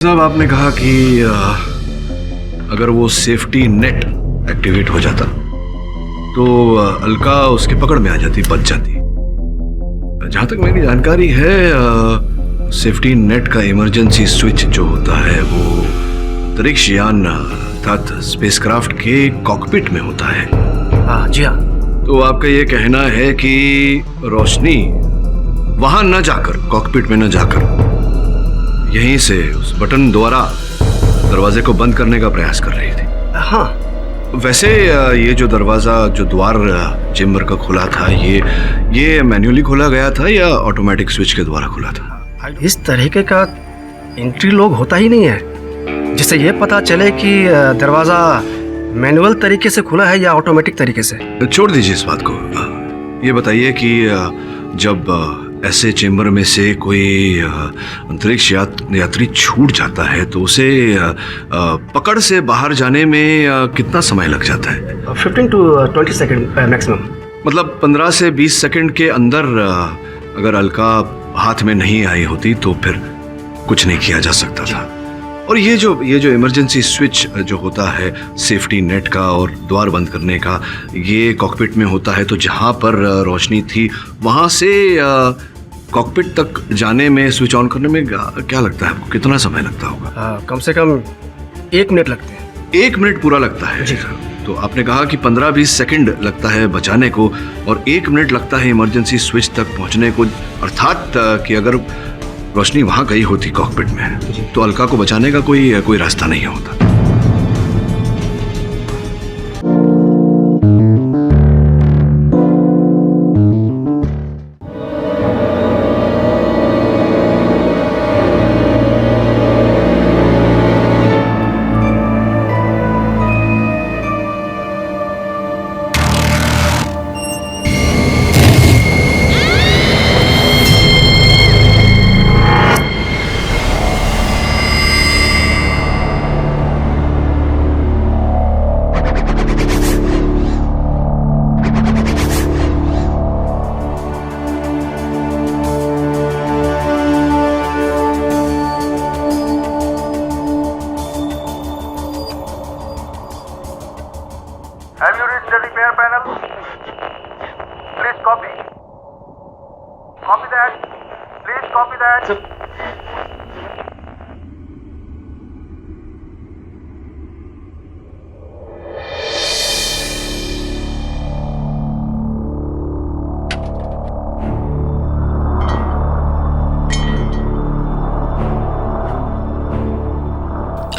साहब आपने कहा कि अगर वो सेफ्टी नेट एक्टिवेट हो जाता तो अलका उसके पकड़ में आ जाती, बच जाती। जहां तक मेरी जानकारी है सेफ्टी नेट का इमरजेंसी स्विच जो होता है वो अंतरिक्ष यान अर्थात स्पेसक्राफ्ट के कॉकपिट में होता है। हाँ जी हाँ। तो आपका ये कहना है कि रोशनी वहां न जाकर, कॉकपिट में न जाकर, यहीं से उस बटन द्वारा दरवाजे को बंद करने का प्रयास कर रही थी। हाँ। वैसे ये जो दरवाजा, जो द्वार चेम्बर का खुला था, ये मैन्युअली खोला गया था या ऑटोमेटिक स्विच के द्वारा खुला था? इस तरीके का एंट्री लॉक होता ही नहीं है जिससे ये पता चले कि दरवाजा मैनुअल तरीके से खुला है या ऑटोमेटिक तरीके से। छोड़ दीजिए इस बात को। ये बताइए कि जब ऐसे चेम्बर में से कोई अंतरिक्ष यात्री छूट जाता है तो उसे पकड़ से बाहर जाने में कितना समय लग जाता है? 15 to 20 सेकंड मैक्सिमम। मतलब 15 से 20 सेकंड के अंदर अगर अलका हाथ में नहीं आई होती तो फिर कुछ नहीं किया जा सकता था। और ये जो इमरजेंसी स्विच जो होता है सेफ्टी नेट का और द्वार बंद करने का, ये कॉकपिट में होता है। तो जहाँ पर रोशनी थी वहाँ से कॉकपिट तक जाने में, स्विच ऑन करने में क्या लगता है आपको, कितना समय लगता होगा? कम से कम 1 मिनट लगते हैं। 1 मिनट पूरा लगता है जी। तो आपने कहा कि 15-20 सेकंड लगता है बचाने को और 1 मिनट लगता है इमरजेंसी स्विच तक पहुंचने को। अर्थात कि अगर रोशनी वहां गई होती कॉकपिट में तो अलका को बचाने का कोई रास्ता नहीं होता। Have you reached the repair panel? Please copy. Copy that. Please copy that.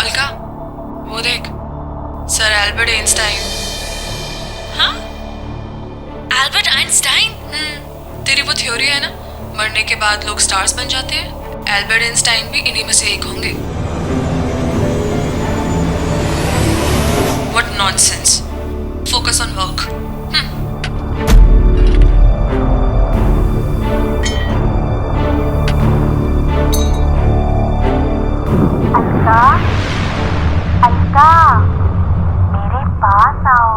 Alka, वो देख, सर एल्बर्ट आइंस्टाइन। हाँ? Albert Einstein? तेरी वो थ्योरी है ना, मरने के बाद लोग स्टार्स बन जाते हैं। एल्बर्ट आइंस्टाइन भी इन्हीं में से एक होंगे। What nonsense. Focus on work. Alka, Alka, मेरे पास आओ,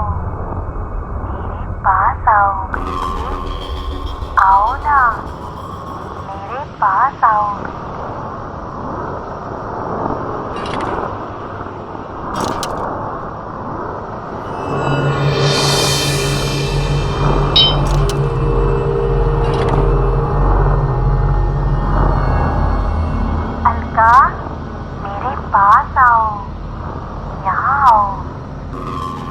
मेरे पास आओ बेटी, आओ ना, मेरे पास आओ। अलका, मेरे पास आओ, यहाँ आओ,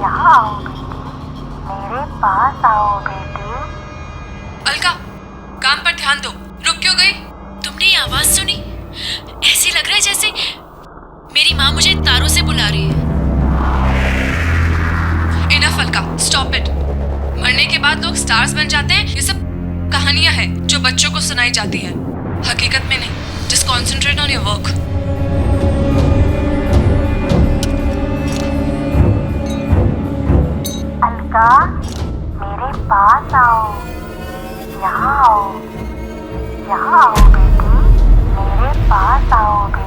यहाँ आओ बेटी, मेरे पास आओ बेटी। अलका, काम पर ध्यान दो। रुक क्यों गई? तुमने ये आवाज सुनी? ऐसे लग रहा है जैसे मेरी माँ मुझे तारों से बुला रही है। Enough Alka, stop it. मरने के बाद लोग स्टार्स बन जाते हैं, ये सब कहानियां हैं जो बच्चों को सुनाई जाती हैं, हकीकत में नहीं। Just concentrate on your work. Alka, मेरे पास आओ, यहाँ आओ, यहाँ आओ बेटी, मेरे पास आओ बेटी।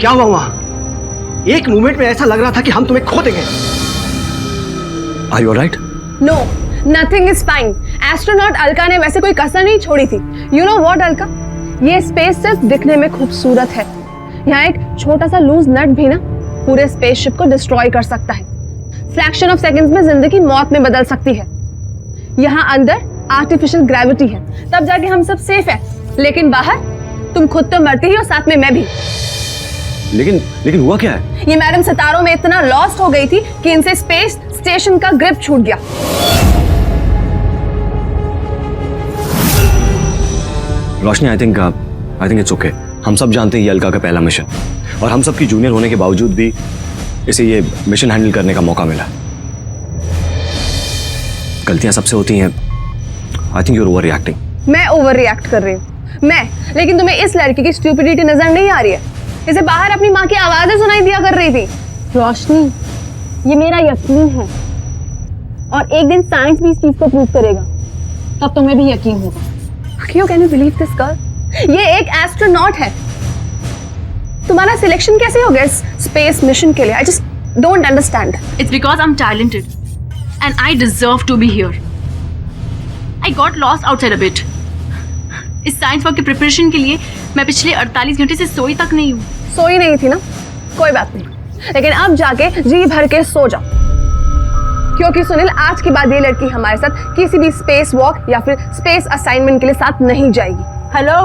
क्या हुआ वहां? एक मोमेंट में ऐसा लग रहा था कि हम तुम्हें खो देंगे। Are you alright? No, nothing is fine. Astronaut Alka ने वैसे कोई कसर नहीं छोड़ी थी। यू नो व्हाट अलका, ये स्पेस सिर्फ दिखने में खूबसूरत है। यहाँ एक छोटा सा लूज नट भी ना पूरे स्पेसशिप को डिस्ट्रॉय कर सकता है। फ्रैक्शन ऑफ सेकंड्स में जिंदगी मौत में बदल सकती है। यहाँ अंदर आर्टिफिशियल ग्रेविटी है, तब जाके हम सब सेफ है। लेकिन बाहर तुम खुद तो मरती ही और साथ में मैं भी। लेकिन हुआ क्या है? ये मैडम सितारों में इतना लॉस्ट हो गई थी कि इनसे स्पेस स्टेशन का ग्रिप छूट गया। रोशनी, आई थिंक इट्स ओके। हम सब जानते हैं ये अलका का पहला मिशन, और हम सब की जूनियर होने के बावजूद भी इसे ये मिशन हैंडल करने का मौका मिला। गलतियां सबसे होती हैं। I think you are overreacting. मैं ओवर रिएक्ट कर रही हूँ लेकिन तुम्हें इस लड़की की स्टूपिडिटी नजर नहीं आ रही है? इसे बाहर अपनी माँ की आवाजें सुनाई दिया कर रही थी। रोशनी, ये मेरा यकीन है और एक दिन साइंस भी इस चीज को प्रूव करेगा, तब तुम्हें भी यकीन होगा। Can you believe this girl? ये एक एस्ट्रोनॉट है। तुम्हारा सिलेक्शन कैसे हो गया इस स्पेस मिशन के लिए? I just don't understand. It's because I'm talented and I deserve to be here. I got lost outside a bit. इस साइंस वर्क की प्रिपरेशन के लिए मैं पिछले 48 घंटे से सोई तक नहीं हूँ। सोई नहीं थी ना, कोई बात नहीं, लेकिन अब जाके जी भर के सो जाओ, क्योंकि सुनील आज के बाद ये लड़की हमारे साथ किसी भी स्पेस वॉक या फिर स्पेस असाइनमेंट के लिए साथ नहीं जाएगी। हेलो,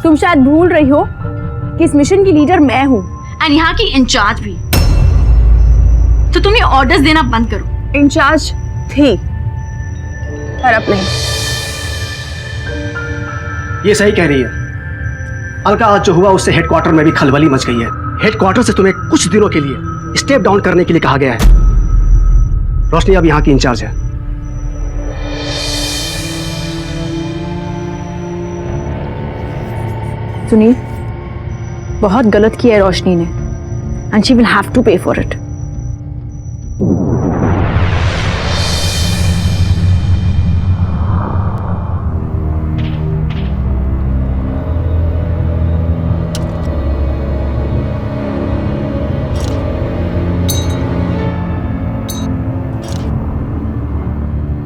तुम शायद भूल रही हो कि इस मिशन की लीडर मैं हूँ एंड यहाँ की इंचार्ज भी। तो तुम ये ऑर्डर्स देना बंद करो। इंचार्ज थी पर अब नहीं। ये सही कह रही है अलका। आज जो हुआ उससे हेडक्वार्टर में भी खलबली मच गई है। हेडक्वार्टर से तुम्हें कुछ दिनों के लिए स्टेप डाउन करने के लिए कहा गया है। रोशनी अब यहाँ की इंचार्ज है। सुनील, बहुत गलत किया है रोशनी ने and she will have to pay for it.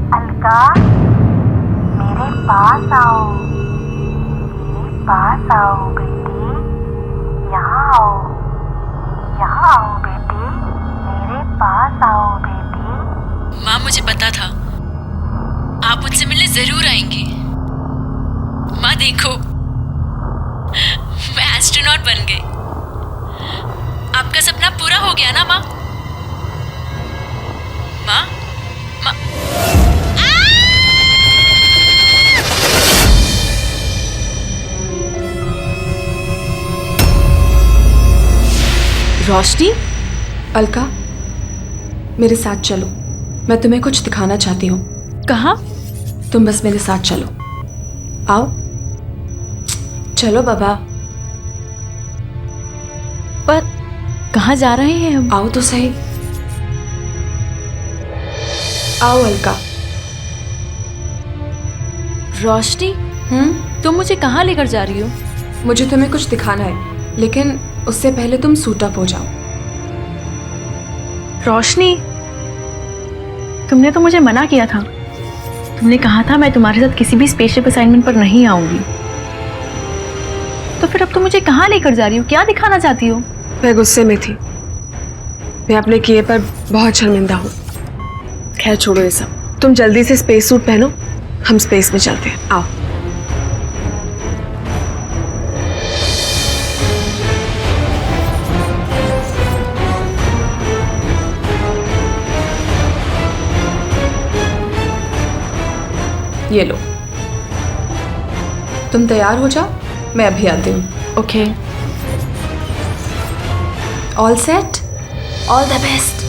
Alka, मेरे पास आओ, मेरे पास आओ बेटी, यहाँ आओ बेटी, मेरे पास आओ बेटी। माँ, मुझे पता था आप मुझसे मिलने जरूर आएंगी। माँ देखो, मैं एस्ट्रोनॉट बन गई। आपका सपना पूरा हो गया ना माँ? माँ, माँ। रोशनी, अलका, मेरे साथ चलो। मैं तुम्हें कुछ दिखाना चाहती हूँ। कहाँ? तुम बस मेरे साथ चलो। आओ, चलो बाबा। पर कहाँ जा रहे हैं हम? आओ तो सही। आओ अलका। रोशनी, तुम मुझे कहाँ लेकर जा रही हो? मुझे तुम्हें कुछ दिखाना है, लेकिन उससे पहले तुम सूट अप हो जाओ। रोशनी, तुमने तो मुझे मना किया था। तुमने कहा था मैं तुम्हारे साथ किसी भी स्पेसशिप असाइनमेंट पर नहीं आऊंगी। तो फिर अब तुम मुझे कहाँ लेकर जा रही हो? क्या दिखाना चाहती हो? मैं गुस्से में थी। मैं अपने किए पर बहुत शर्मिंदा हूँ। खैर छोड़ो ये सब। तुम जल्दी से स्पेस सूट पहनो, हम स्पेस में चलते हैं। आओ। ये लो, तुम तैयार हो जाओ, मैं अभी आती हूँ। Okay. All set, all the best.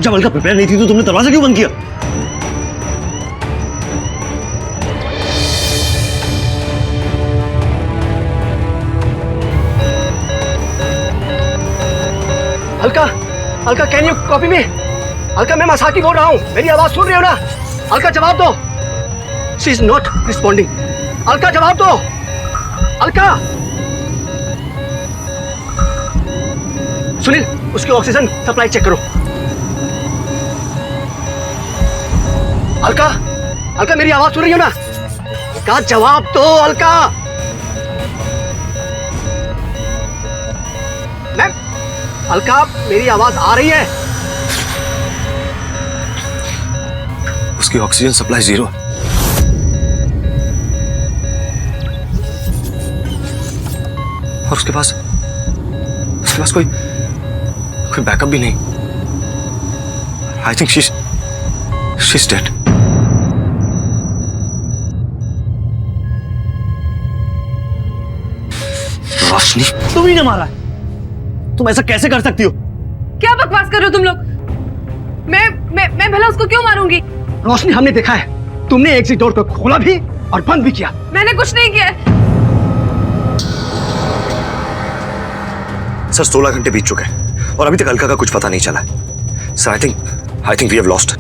जब अलका प्रिपेयर नहीं थी तो तुमने दरवाजा क्यों बंद किया? Alka, Alka can you copy में? अलका मैं मसाकी बोल रहा हूँ, मेरी आवाज सुन रही हो ना? अलका जवाब दो। She is not responding. Alka जवाब दो। अलका, सुनील उसकी ऑक्सीजन सप्लाई चेक करो। अलका, अलका मेरी आवाज सुन रही हो ना? का जवाब दो अलका। मैम, अलका मेरी आवाज आ रही है? उसकी ऑक्सीजन सप्लाई 0 है। और उसके पास कोई बैकअप भी नहीं। I think she is dead. Roshni, तुम ही ने मारा है। तुम ऐसा कैसे कर सकती हो? क्या बकवास कर रहे हो तुम लोग? मैं भला उसको क्यों मारूंगी? रोशनी, हमने देखा है तुमने एग्जिट डोर को खोला भी और बंद भी किया। मैंने कुछ नहीं किया। सर 16 घंटे बीत चुके हैं और अभी तक अलका का कुछ पता नहीं चला है। Sir I think we have lost.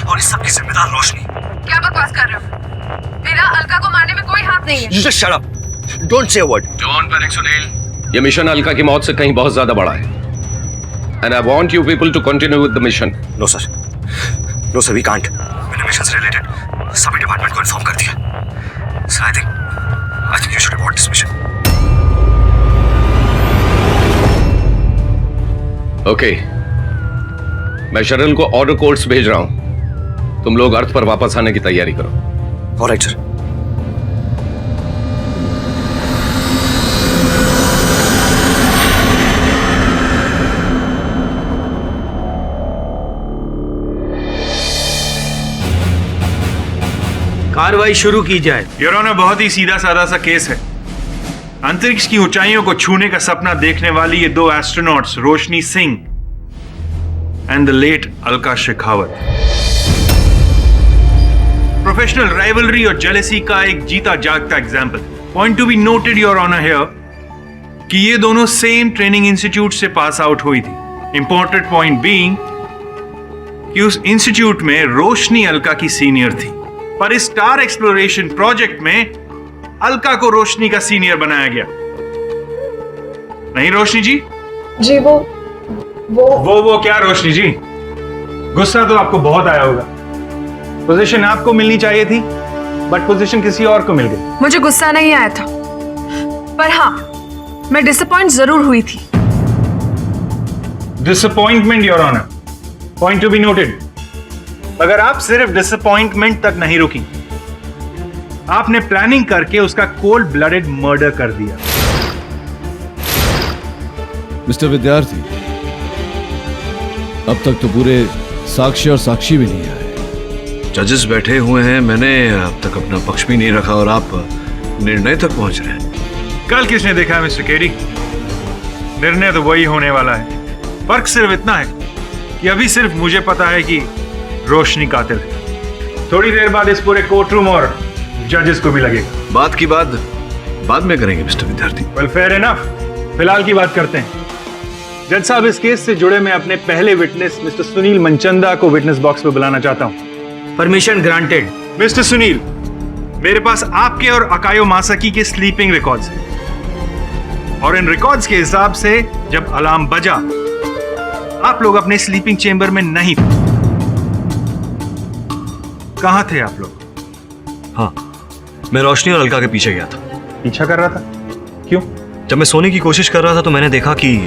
और इस सब की जिम्मेदार रोशनी। क्या बकवास कर रहे हो? मेरा अलका को मारने में कोई हाथ नहीं है। You just shut up. Don't say a word. जवान पैनिक सुनील, ये मिशन अलका की मौत से कहीं बहुत ज्यादा बड़ा है। And I want you people to continue with the mission. No sir. No sir, we can't. मैंने मिशन से रिलेटेड सभी डिपार्टमेंट को इन्फॉर्म कर दिया। Sir, I think you should abort this mission. Okay. मैं शरण को ऑर्डर कोड्स भेज रहा हूं। तुम लोग अर्थ पर वापस आने की तैयारी करो। All right, sir. कार्रवाई शुरू की जाए। योर ऑनर, बहुत ही सीधा साधा सा केस है। अंतरिक्ष की ऊंचाइयों को छूने का सपना देखने वाली ये 2 astronauts Roshni Singh and the late Alka Shekhawat, professional rivalry और जेलेसी का एक जीता जागता example. Point to be noted your honour here कि ये दोनों सेम ट्रेनिंग इंस्टीट्यूट से पास आउट हुई थी। इंपॉर्टेंट पॉइंट बीइंग कि उस इंस्टीट्यूट में रोशनी अलका की सीनियर थी, पर इस स्टार एक्सप्लोरेशन प्रोजेक्ट में अलका को रोशनी का सीनियर बनाया गया। नहीं रोशनी जी? जी वो क्या रोशनी जी? गुस्सा तो आपको बहुत आया होगा। पोजीशन आपको मिलनी चाहिए थी, बट पोजीशन किसी और को मिल गई। मुझे गुस्सा नहीं आया था, पर हाँ, मैं डिसअपॉइंट जरूर हुई थी। Disappointment your honour, point to be noted. अगर आप सिर्फ डिसअपॉइंटमेंट तक नहीं रुकी, आपने प्लानिंग करके उसका कोल्ड ब्लडेड मर्डर कर दिया। मिस्टर विद्यार्थी, अब तक तो पूरे साक्षी और साक्षी भी नहीं आए। जजेस बैठे हुए हैं, मैंने अब तक अपना पक्ष भी नहीं रखा और आप निर्णय तक पहुंच रहे हैं। कल किसने देखा है मिस्टर केडी? निर्णय तो वही होने वाला है। फर्क सिर्फ इतना है कि अभी सिर्फ मुझे पता है कि रोशनी कातिल है। थोड़ी देर बाद इस पूरे कोर्ट रूम और जजेस को भी लगेगा। बात की बात बाद में करेंगे मिस्टर विद्यार्थी। Well, fair enough. फिलहाल की बात करते हैं। जज साहब, इस केस से जुड़े मैं अपने पहले विटनेस मिस्टर सुनील मनचंदा को विटनेस बॉक्स पे बुलाना चाहता हूं। Permission granted. मिस्टर सुनील, मेरे पास आपके और अकायो मासाकी के स्लीपिंग रिकॉर्ड्स हैं और इन रिकॉर्ड्स के हिसाब से जब अलार्म बजा आप लोग अपने स्लीपिंग चेंबर में नहीं थे। कहां थे आप लोग? हाँ, मैं रोशनी और अलका के पीछे गया था। पीछा कर रहा था? क्यों? जब मैं सोने की कोशिश कर रहा था तो मैंने देखा कि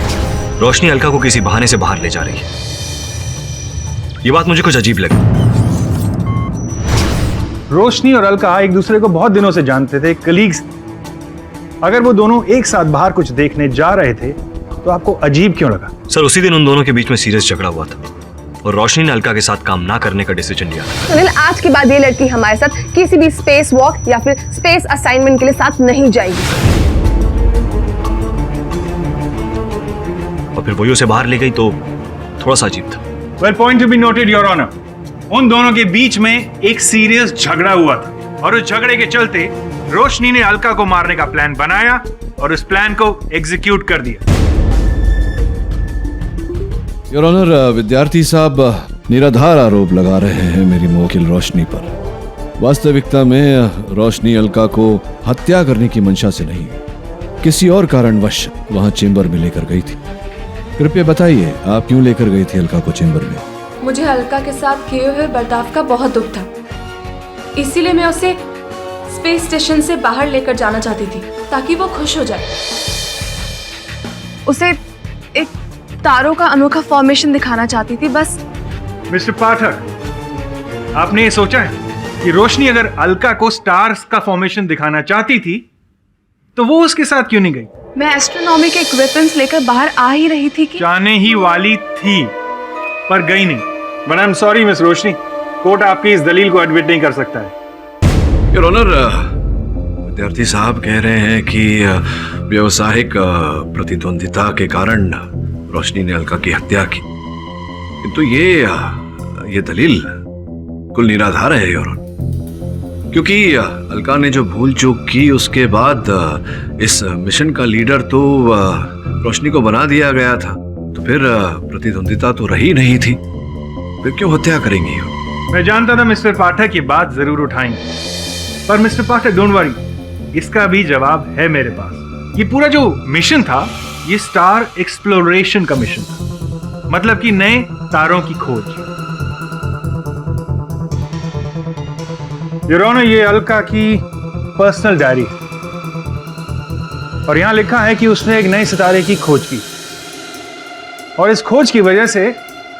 रोशनी अलका को किसी बहाने से बाहर ले जा रही है। ये बात मुझे कुछ अजीब लगी। रोशनी और अलका एक दूसरे को बहुत दिनों से जानते थे, कलीग्स। अगर वो दोनों एक साथ बाहर कुछ देखने जा रहे थे तो आपको अजीब क्यों लगा? सर, उसी दिन उन दोनों के बीच में सीरियस झगड़ा हुआ था और रोशनी ने अलका के साथ काम ना करने का डिसीजन लिया था। सुनील, आज के बाद ये लड़की हमारे साथ किसी भी स्पेस वॉक या फिर स्पेस असाइनमेंट के लिए साथ नहीं जाएगी। और फिर वही उसे बाहर ले गई तो थोड़ा सा अजीब था। Well, point to be noted your honour, उन दोनों के बीच में एक सीरियस झगड़ा हुआ था और उस झगड़े के चलते रोशनी ने अलका को मारने का प्लान बनाया और उस प्लान को एग्जीक्यूट कर दिया। योर ऑनर, विद्यार्थी साहब निराधार आरोप लगा रहे हैं मेरी मुवक्किल रोशनी पर। वास्तविकता में रोशनी अलका को हत्या करने की मंशा से नहीं, किसी और कारणवश वहां चेंबर में लेकर गई थी। कृपया बताइए, आप क्यों लेकर गई थी अलका को चेंबर में? मुझे अलका के साथ किए हुए बर्ताव का बहुत दुख था, इसीलिए मैं उसे स्पेस स्टेशन से बाहर लेकर जाना चाहती थी ताकि वो खुश हो जाए। उसे एक तारों का अनोखा फॉर्मेशन दिखाना चाहती थी, बस। मिस्टर पाठक, आपने ये सोचा है कि रोशनी अगर अलका को स्टार्स का फॉर्मेशन दिखाना चाहती थी तो वो उसके साथ क्यों नहीं गई? मैं एस्ट्रोनॉमी के इक्विपमेंट्स लेकर बाहर आ ही रही थी कि जाने ही वाली थी पर गई नहीं। But I am sorry miss Roshni, court आपकी इस दलील को एडमिट नहीं कर सकता है। योर ऑनर, विद्यार्थी साहब कह रहे हैं कि व्यवसायिक प्रतिद्वंदिता के कारण रोशनी ने अलका की हत्या की, किंतु ये दलील कुल निराधार है योर ऑनर, क्योंकि अलका ने जो भूल चूक की उसके बाद इस मिशन का लीडर तो रोशनी को बना दिया गया था, तो फिर प्रतिद्वंदिता तो रही नहीं थी, फिर क्यों हत्या करेंगी? मैं जानता था मिस्टर पाठक ये बात जरूर उठाएंगे, पर मिस्टर पाठक डोंट वरी, इसका भी जवाब है मेरे पास। ये पूरा जो मिशन था ये स्टार एक्सप्लोरेशन का मिशन था, मतलब कि नए तारों की खोज। योर ऑनर, ये अलका की पर्सनल डायरी है और यहां लिखा है कि उसने एक नए सितारे की खोज की और इस खोज की वजह से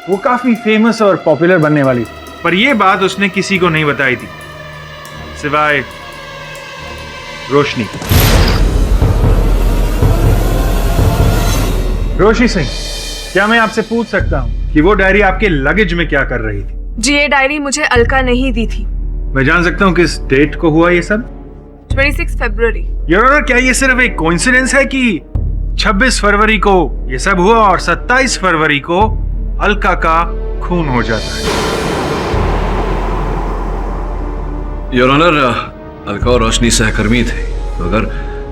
वो काफी फेमस और पॉपुलर बनने वाली थी, पर यह बात उसने किसी को नहीं बताई थी सिवाय रोशनी। रोशनी सिंह, क्या मैं आपसे पूछ सकता हूं कि वो डायरी आपके लगेज में क्या कर रही थी? जी, ये डायरी मुझे अलका ने ही दी थी। मैं जान सकता हूं किस डेट को हुआ ये सब? 26 फरवरी। योर ऑनर, क्या ये सिर्फ एक कोइंसिडेंस है कि 26 फरवरी को ये सब हुआ और 27 फरवरी को अलका का खून हो जाता है? योर ऑनर, अलका और रोशनी सहकर्मी थे, तो अगर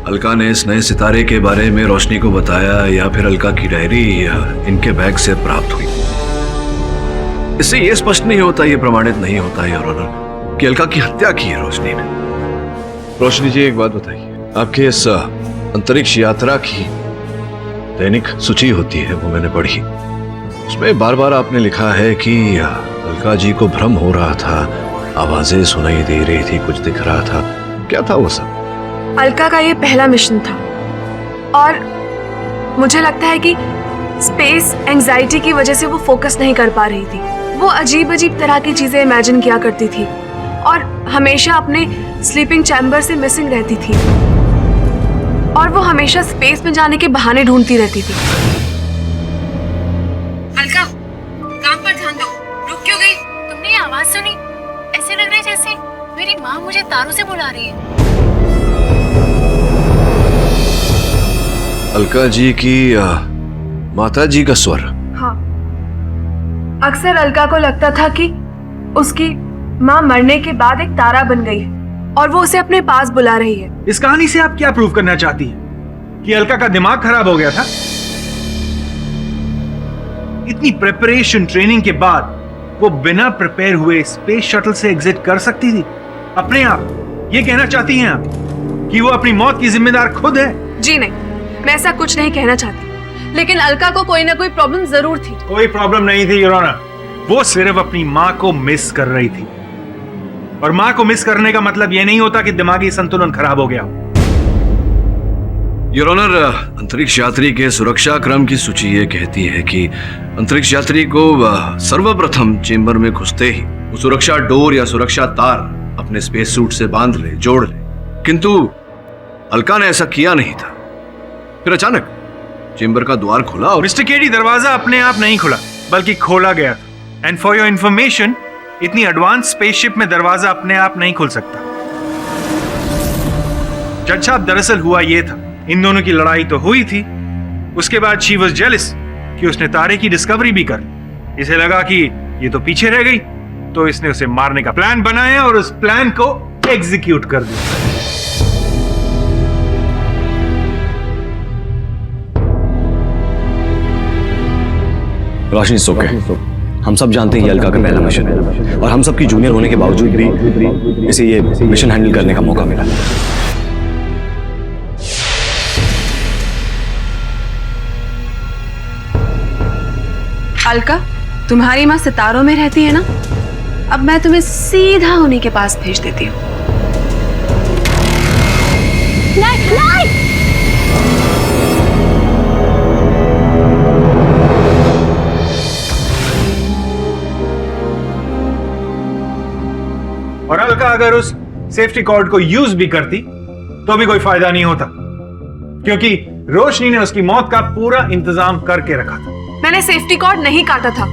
अलका ने इस नए सितारे के बारे में रोशनी को बताया या फिर अलका की डायरी इनके बैग से प्राप्त हुई, इससे यह स्पष्ट नहीं होता, यह प्रमाणित नहीं होता योर ऑनर कि अलका की हत्या की है रोशनी ने। रोशनी जी, एक बात बताइए, आपके इस अंतरिक्ष यात्रा की दैनिक सूची होती है, वो मैंने पढ़ी, उसमें बार बार आपने लिखा है कि अलका जी को भ्रम हो रहा था, आवाजें सुनाई दे रही थी, कुछ दिख रहा था, क्या था वो सब? अलका का ये पहला मिशन था और मुझे लगता है कि स्पेस एंजाइटी की वजह से वो फोकस नहीं कर पा रही थी। वो अजीब अजीब तरह की चीजें इमेजिन किया करती थी और हमेशा अपने स्लीपिंग चैम्बर से मिसिंग रहती थी और वो हमेशा स्पेस में जाने के बहाने ढूंढती रहती थी। अलका, काम पर ध्यान दो। रुक क्यों गई? तुमने ये आवाज सुनी? ऐसे लग रहा है जैसे मेरी माँ मुझे तारों से बुला रही है। अलका जी की माता जी का स्वर? हाँ, अक्सर अलका को लगता था कि उसकी माँ मरने के बाद एक तारा बन गई है और वो उसे अपने पास बुला रही है। इस कहानी से आप क्या प्रूव करना चाहती हैं? कि अलका का दिमाग खराब हो गया था? इतनी प्रिपरेशन ट्रेनिंग के बाद वो बिना प्रिपेयर हुए स्पेस शटल से एग्जिट कर सकती थी अपने आप? ये कहना चाहती हैं आप कि वो अपनी मौत की जिम्मेदार खुद है? जी नहीं, मैं ऐसा कुछ नहीं कहना चाहती, लेकिन अलका को कोई ना कोई प्रॉब्लम जरूर थी। कोई प्रॉब्लम नहीं थी योर ऑनर, वो सिर्फ अपनी माँ को मिस कर रही थी और माँ को मिस करने का मतलब यह नहीं होता कि दिमागी संतुलन खराब हो गया। योर ऑनर, अंतरिक्ष यात्री के सुरक्षा क्रम की सूची ये कहती है कि अंतरिक्ष यात्री को सर्वप्रथम चेंबर में घुसते ही वो सुरक्षा डोर या सुरक्षा तार अपने स्पेस सूट से बांध ले, जोड़ ले, किंतु अलका ने ऐसा किया नहीं था। फिर अचानक चेंबर का द्वार खुला और मिस्टर केडी, दरवाजा अपने आप नहीं खुला बल्कि खोला गया था। एंड फॉर योर इंफॉर्मेशन, इतनी एडवांस स्पेसशिप में दरवाजा अपने आप नहीं खुल सकता। जज साहब, दरअसल हुआ यह था, इन दोनों की लड़ाई तो हुई थी, उसके बाद शी वाज जेलस कि उसने तारे की डिस्कवरी भी कर, इसे लगा कि ये तो पीछे रह गई, तो इसने उसे मारने का प्लान बनाया और उस प्लान को एग्जीक्यूट कर दिया। रोशनी ओके, हम सब जानते हैं ये अलका का पहला मिशन है और हम सब की जूनियर होने के बावजूद भी इसे ये मिशन हैंडल करने का मौका मिला। अलका, तुम्हारी माँ सितारों में रहती है ना? अब मैं तुम्हें सीधा उन्हीं के पास भेज देती हूँ। और अलका अगर उस सेफ्टी कॉर्ड को यूज भी करती तो भी कोई फायदा नहीं होता, क्योंकि रोशनी ने उसकी मौत का पूरा इंतजाम करके रखा था। मैंने सेफ्टी कॉर्ड नहीं काटा था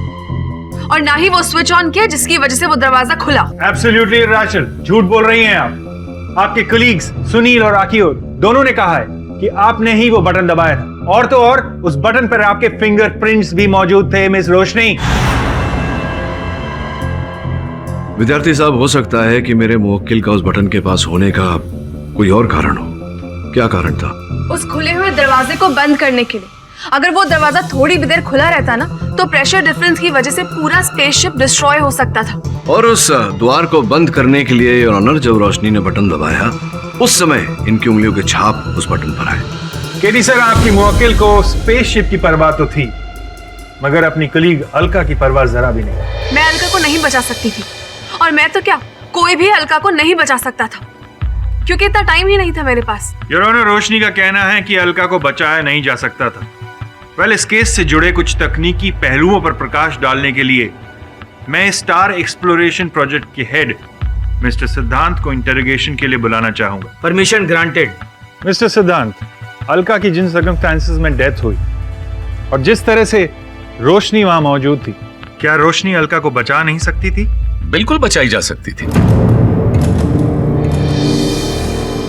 और ना ही वो स्विच ऑन किया जिसकी वजह से वो दरवाजा खुला। एब्सोल्युटली रैशल, झूठ बोल रही हैं आप। आपके कलीग्स सुनील और आकियो दोनों ने कहा है कि आपने ही वो बटन दबाया था, और तो और उस बटन पर आपके फिंगरप्रिंट्स भी मौजूद थे मिस रोशनी। विद्यार्थी साहब, हो सकता है कि मेरे मुवक्किल का उस बटन के पास होने का कोई और कारण हो। क्या कारण था? उस खुले हुए दरवाजे को बंद करने के लिए। अगर वो दरवाजा थोड़ी भी देर खुला रहता ना, तो प्रेशर डिफरेंस की वजह से पूरा स्पेसशिप डिस्ट्रॉय हो सकता था। और उस द्वार को बंद करने के लिए योर ऑनर, जब रोशनी ने बटन दबाया उस समय इनकी उंगलियों के छाप उस बटन पर आए। केडी सर, आपकी मुवक्किल को स्पेसशिप की परवाह तो थी, मगर अपनी कलीग अलका की परवाह जरा भी नहीं। मैं अलका को नहीं बचा सकती थी, और मैं तो क्या, कोई भी अलका को नहीं बचा सकता था, क्योंकि इतना टाइम ही नहीं था मेरे पास। योर ऑनर, रोशनी का कहना है कि अलका को बचाया नहीं जा सकता था। वेल, इस केस से जुड़े कुछ तकनीकी पहलुओं पर प्रकाश डालने के लिए मैं स्टार एक्सप्लोरेशन प्रोजेक्ट के हेड मिस्टर सिद्धांत को इंटरोगेशन के लिए बुलाना चाहूंगा। Permission granted. मिस्टर सिद्धांत, अलका की जिन सर्कमस्टेंसेस में डेथ हुई और जिस तरह से रोशनी वहां मौजूद थी, क्या रोशनी अलका को बचा नहीं सकती थी? बिल्कुल बचाई जा सकती थी।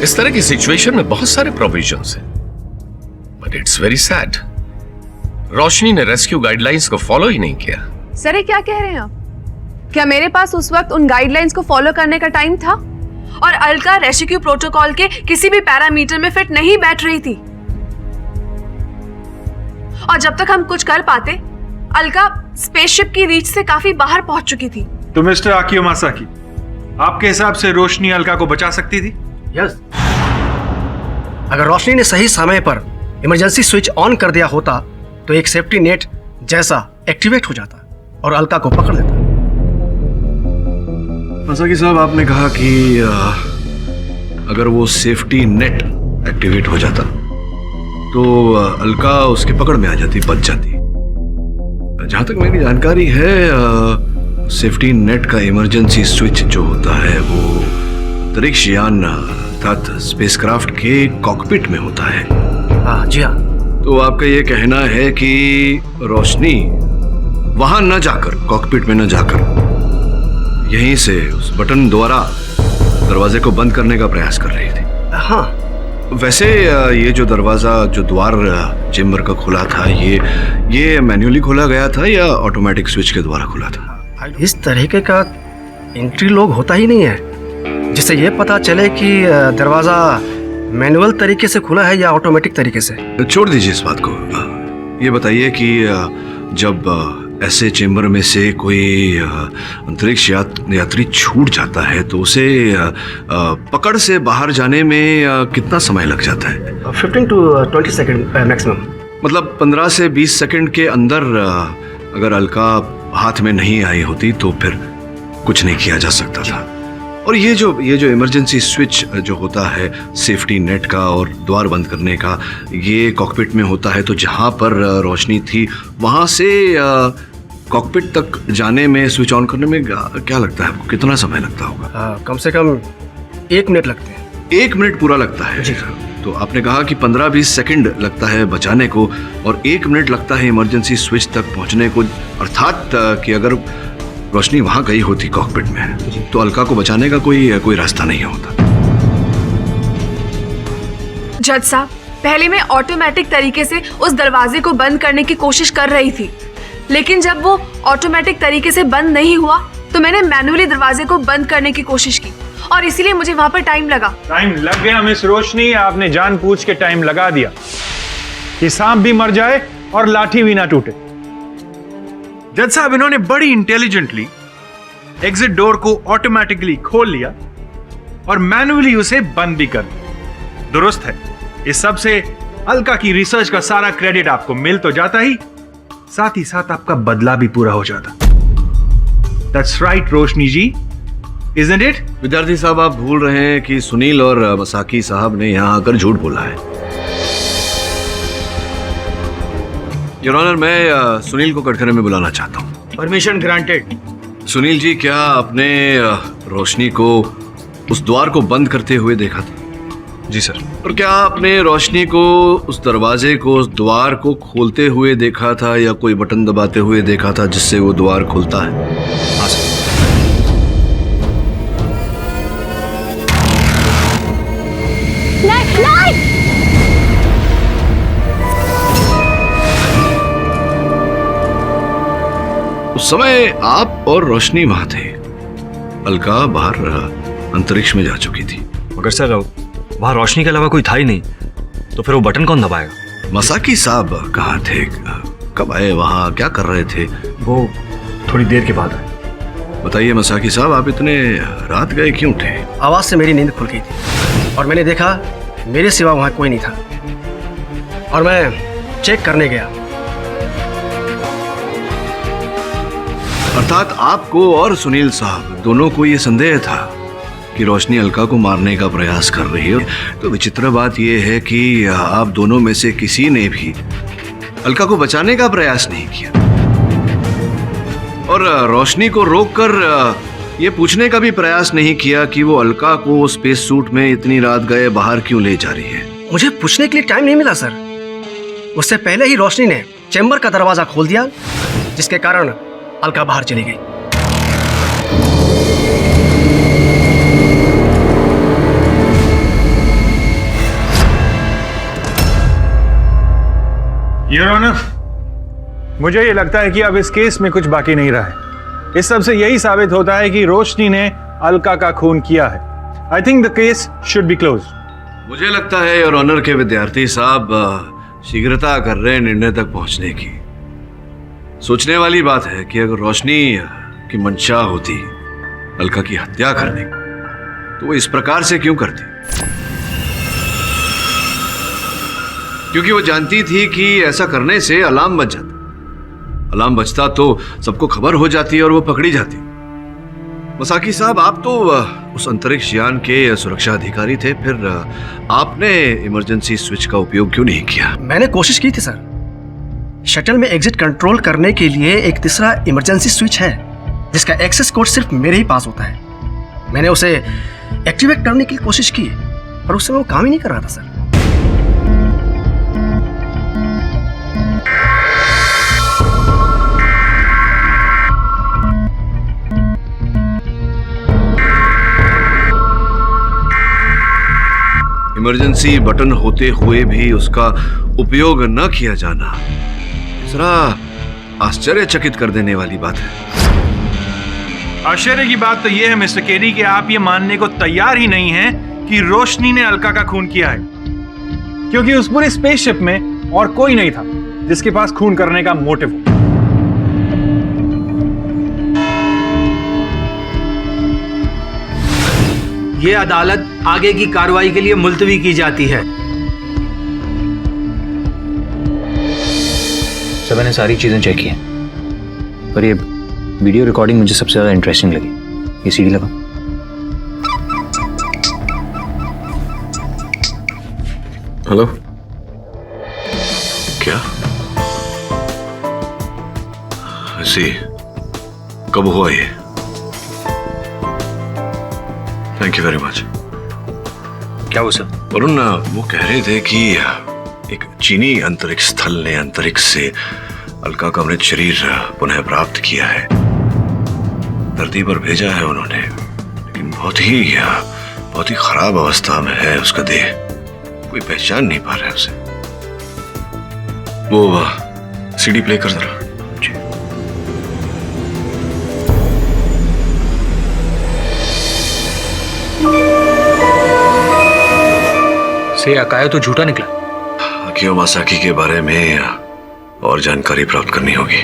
इस तरह की सिचुएशन में बहुत सारे प्रोविजंस हैं, बट इट्स वेरी सैड, रोशनी ने रेस्क्यू गाइडलाइंस को फॉलो ही नहीं किया। सर, ये क्या कह रहे हैं आप? क्या मेरे पास उस वक्त उन गाइडलाइंस को फॉलो करने का टाइम था? और अलका रेस्क्यू प्रोटोकॉल के किसी भी पैरामीटर में फिट नहीं बैठ रही थी, और जब तक हम कुछ कर पाते, अलका स्पेसशिप की रीच से काफी बाहर पहुंच चुकी थी। तो मिस्टर आकियो मासाकी, आपके हिसाब से रोशनी अलका को बचा सकती थी? यस। अगर रोशनी ने सही समय पर इमरजेंसी स्विच ऑन कर दिया होता तो एक सेफ्टी नेट जैसा एक्टिवेट हो जाता और अलका को पकड़ लेता। मासाकी साहब, आपने कहा कि अगर वो सेफ्टी नेट एक्टिवेट हो जाता तो अलका उसकी पकड़ में आ जाती, बच जाती। जहां तक मेरी जानकारी है, सेफ्टी नेट का इमरजेंसी स्विच जो होता है वो अंतरिक्ष यान अर्थात स्पेसक्राफ्ट के कॉकपिट में होता है। हाँ जी हाँ। तो आपका ये कहना है कि रोशनी वहां न जाकर, कॉकपिट में न जाकर, यहीं से उस बटन द्वारा दरवाजे को बंद करने का प्रयास कर रही थी? हाँ। वैसे ये जो दरवाजा, जो द्वार चेम्बर का खुला था, ये मैन्युअली खोला गया था या ऑटोमेटिक स्विच के द्वारा खुला था? इस तरीके का एंट्री लॉक होता ही नहीं है जिससे ये पता चले कि दरवाजा मैनुअल तरीके से खुला है या ऑटोमेटिक तरीके से। छोड़ दीजिए इस बात को। ये बताइए कि जब ऐसे चेम्बर में से कोई अंतरिक्ष यात्री छूट जाता है तो उसे पकड़ से बाहर जाने में कितना समय लग जाता है? 15 to 20 सेकंड मैक्सिमम। मतलब 15 से 20 सेकंड के अंदर अगर अलका हाथ में नहीं आई होती तो फिर कुछ नहीं किया जा सकता था। और ये जो इमरजेंसी स्विच जो होता है सेफ्टी नेट का और द्वार बंद करने का, ये कॉकपिट में होता है। तो जहाँ पर रोशनी थी वहाँ से कॉकपिट तक जाने में, स्विच ऑन करने में क्या लगता है आपको, कितना समय लगता होगा? कम से कम 1 मिनट लगते हैं। 1 मिनट पूरा लगता है जी। तो आपने कहा कि 15-20 सेकंड लगता है बचाने को और 1 मिनट लगता है इमरजेंसी स्विच तक पहुंचने को, अर्थात कि अगर रोशनी वहां गई होती कॉकपिट में तो अलका को बचाने का कोई रास्ता नहीं होता। जज साहब, पहले मैं ऑटोमेटिक तरीके से उस दरवाजे को बंद करने की कोशिश कर रही थी, लेकिन जब वो ऑटोमेटिक तरीके से बंद नहीं हुआ तो मैंने मैन्युअली दरवाजे को बंद करने की कोशिश की और इसीलिए मुझे वहां पर टाइम लगा। टाइम लग गया मिस रोशनी, आपने जानबूझ के टाइम लगा दिया कि सांप भी मर जाए और लाठी भी ना टूटे। जज साहब, इन्होंने बड़ी इंटेलिजेंटली एग्जिट डोर को ऑटोमेटिकली खोल लिया और मैन्युअली उसे बंद भी कर दिया। दुरुस्त है। इस सब से अलका की रिसर्च का सारा क्रेडिट आपको मिल तो जाता ही, साथ ही साथ आपका बदला भी पूरा हो जाता। That's right Roshni ji, isn't it? विद्यार्थी साहब, आप भूल रहे हैं कि सुनील और मसाकी साहब ने यहाँ आकर झूठ बोला है। योर ऑनर, मैं सुनील को कटघरे में बुलाना चाहता हूँ। Permission granted. सुनील जी, क्या आपने रोशनी को उस द्वार को बंद करते हुए देखा था? जी सर। और क्या आपने रोशनी को उस दरवाजे को, उस द्वार को खोलते हुए देखा था या कोई बटन दबाते हुए देखा था जिससे वो द्वार खुलता है? हाँ सर। उस समय आप और रोशनी वहां थे। अलका बाहर अंतरिक्ष में जा चुकी थी। मगर सर, वहां रोशनी के अलावा कोई था ही नहीं, तो फिर वो बटन कौन दबाएगा? मसाकी साहब कहाँ थे? कब आए वहां? क्या कर रहे थे? वो थोड़ी देर के बाद आए। बताइए मसाकी साहब, आप इतने रात गए क्यों थे? आवाज से मेरी नींद खुल गई थी और मैंने देखा मेरे सिवा वहां कोई नहीं था और मैं चेक करने गया। अर्थात आपको और सुनील साहब दोनों को ये संदेह था कि रोशनी अलका को मारने का प्रयास कर रही है। तो विचित्र बात यह है कि आप दोनों में से किसी ने भी अलका को बचाने का प्रयास नहीं किया और रोशनी को रोककर ये पूछने का भी प्रयास नहीं किया कि वो अलका को स्पेस सूट में इतनी रात गए बाहर क्यों ले जा रही है। मुझे पूछने के लिए टाइम नहीं मिला सर। उससे पहले ही रोशनी ने चैम्बर का दरवाजा खोल दिया, जिसके कारण अलका बाहर चली गई। योर ऑनर, मुझे ये लगता है कि अब इस केस में कुछ बाकी नहीं रहा है। इस सब से यही साबित होता है कि रोशनी ने अलका का खून किया है। I think the case should be close. मुझे लगता है योर ऑनर के विद्यार्थी साहब शीघ्रता कर रहे हैं निर्णय तक पहुंचने की। सोचने वाली बात है कि अगर रोशनी की मंशा होती अलका की हत्या करने की, तो वो इस प्रकार से क्यों करती? क्योंकि वो जानती थी कि ऐसा करने से अलार्म बज जाता। अलार्म बजता तो सबको खबर हो जाती और वो पकड़ी जाती। मसाकी साहब, आप तो उस अंतरिक्ष यान के सुरक्षा अधिकारी थे, फिर आपने इमरजेंसी स्विच का उपयोग क्यों नहीं किया? मैंने कोशिश की थी सर। शटल में एग्जिट कंट्रोल करने के लिए एक तीसरा इमरजेंसी स्विच है जिसका एक्सेस कोड सिर्फ मेरे ही पास होता है। मैंने उसे एक्टिवेट करने की कोशिश की पर उस समय वो काम ही नहीं कर रहा था सर। इमरजेंसी बटन होते हुए भी उसका उपयोग न किया जाना जरा आश्चर्यचकित कर देने वाली बात है। आश्चर्य की बात तो यह है मिस्टर केरी कि आप ये मानने को तैयार ही नहीं हैं कि रोशनी ने अलका का खून किया है, क्योंकि उस पूरे स्पेसशिप में और कोई नहीं था जिसके पास खून करने का मोटिव हो। ये अदालत आगे की कार्रवाई के लिए मुलतवी की जाती है। सर, मैंने सारी चीजें चेक की हैं, पर ये वीडियो रिकॉर्डिंग मुझे सबसे ज्यादा इंटरेस्टिंग लगी। ये सीडी लगा। हेलो, क्या ऐसी कब हुआ ये? Thank you very much. क्या वो सर? वरुण, वो कह रहे थे कि एक चीनी अंतरिक्ष स्थल ने अंतरिक्ष से अलका का मृत शरीर पुनः प्राप्त किया है। धरती पर भेजा है उन्होंने, लेकिन बहुत ही खराब अवस्था में है उसका देह। कोई पहचान नहीं पा रहा है उसे। वो सीडी प्ले कर जरा। वैसे अकायो तो झूठा निकला। अकियो मासाकी के बारे में और जानकारी प्राप्त करनी होगी।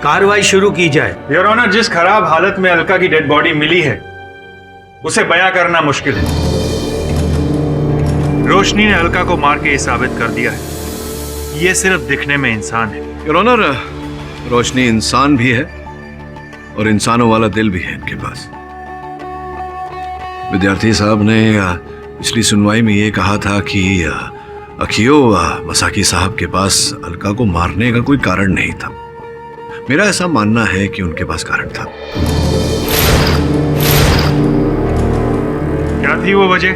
कार्रवाई शुरू की जाए। योर ऑनर, जिस खराब हालत में अलका की डेड बॉडी मिली है उसे बयां करना मुश्किल है। रोशनी ने अलका को मार के ये साबित कर दिया है ये सिर्फ दिखने में इंसान है। योर ऑनर, रोशनी इंसान भी है और इंसानों वाला दिल भी है इनके पास। विद्यार्थी साहब ने पिछली सुनवाई में ये कहा था कि अकियो मसाकी साहब के पास अलका को मारने का कोई कारण नहीं था। मेरा ऐसा मानना है कि उनके पास कारण था। क्या थी वो वजह,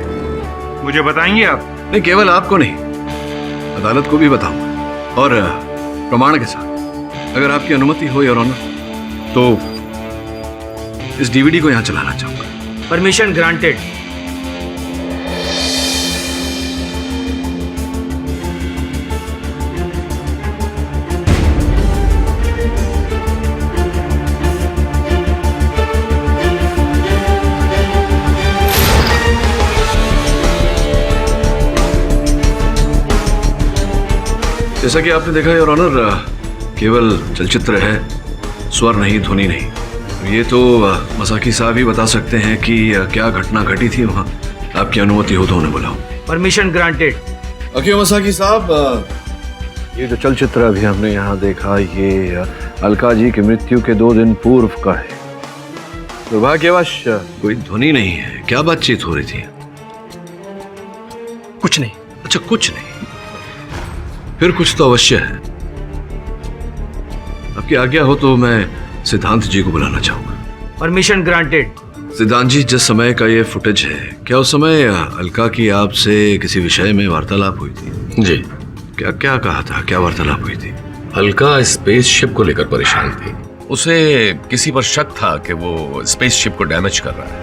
मुझे बताएंगे आप? नहीं, केवल आपको नहीं, अदालत को भी बताऊंगा और प्रमाण के साथ। अगर आपकी अनुमति हो योर ऑनर तो इस डीवीडी को यहां चलाना चाहूंगा। Permission granted. जैसा कि आपने देखा योर ऑनर, केवल चलचित्र है, स्वर नहीं, ध्वनि नहीं। ये तो मसाकी साहब ही बता सकते हैं कि क्या घटना घटी थी वहां। आपकी अनुमति हो तो उन्हें बुलाओ। Permission granted. अकियो मसाकी साहब, ये जो चलचित्र अभी हमने यहाँ देखा ये अलका जी की मृत्यु के 2 दिन पूर्व का है। दुर्भाग्यवश कोई ध्वनि नहीं है। क्या बातचीत हो रही थी? कुछ नहीं। अच्छा, कुछ नहीं, फिर कुछ तो अवश्य है। आपकी आज्ञा हो तो मैं सिद्धांत जी को बुलाना चाहूंगा। Permission granted. सिद्धांत जी, जिस समय का ये फुटेज है, क्या उस समय अलका की आपसे किसी विषय में वार्तालाप हुई थी? जी। क्या क्या कहा था, क्या वार्तालाप हुई थी? अलका स्पेसशिप को लेकर परेशान थी। उसे किसी पर शक था कि वो स्पेसशिप को डैमेज कर रहा है।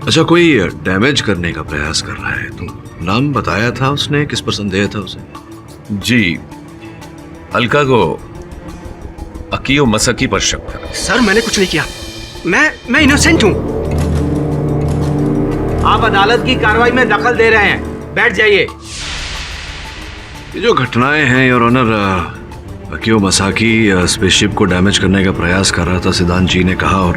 अच्छा, कोई डैमेज करने का प्रयास कर रहा है? तो नाम बताया था उसने? किस पर संदेह था उसे? जी, अलका को अकियो मसाकी पर शक था। सर, मैंने कुछ नहीं किया। मैं इनोसेंट हूं। आप अदालत की कार्रवाई में दखल दे रहे हैं, बैठ जाइए। ये जो घटनाएं हैं your honour, Akio Masaki spaceship को डैमेज करने का प्रयास कर रहा था, सिद्धांत जी ने कहा। और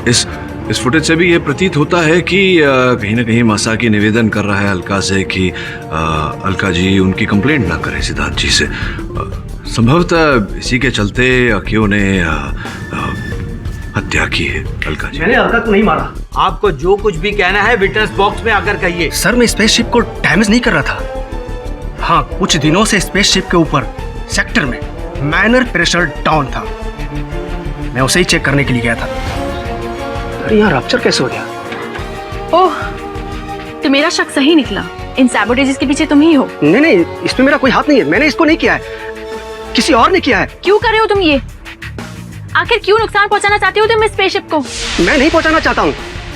इस फुटेज से भी ये प्रतीत होता है कि कहीं ना कहीं मसाकी निवेदन कर रहा है अलका से कि अलका जी उनकी कंप्लेंट ना करें सिद्धांत जी से। संभवतः इसी के चलते अकियो ने हत्या की है अलका जी। मैंने अलका को नहीं मारा। आपको जो कुछ भी कहना है विटनेस बॉक्स में आकर कहिए। सर, मैं स्पेसशिप को डैमेज नहीं कर रहा था। हाँ, कुछ दिनों से स्पेसशिप के ऊपर सेक्टर में माइनर प्रेशर डाउन था। मैं उसे ही चेक करने के लिए गया था। अरे यहाँ रप्चर कैसे हो गया? ओह, तो मेरा शक सही निकला। इन सैबोटेजेस के पीछे तुम ही हो। नहीं, इसमें मेरा कोई हाथ नहीं है। मैंने इसको नहीं किया है, किसी और ने किया है। क्यों कर रहे हो तुम ये? आखिर क्यों नुकसान पहुंचाना चाहते हो तुम इस स्पेसशिप को? मैं नहीं पहुंचाना चाहता हूँ।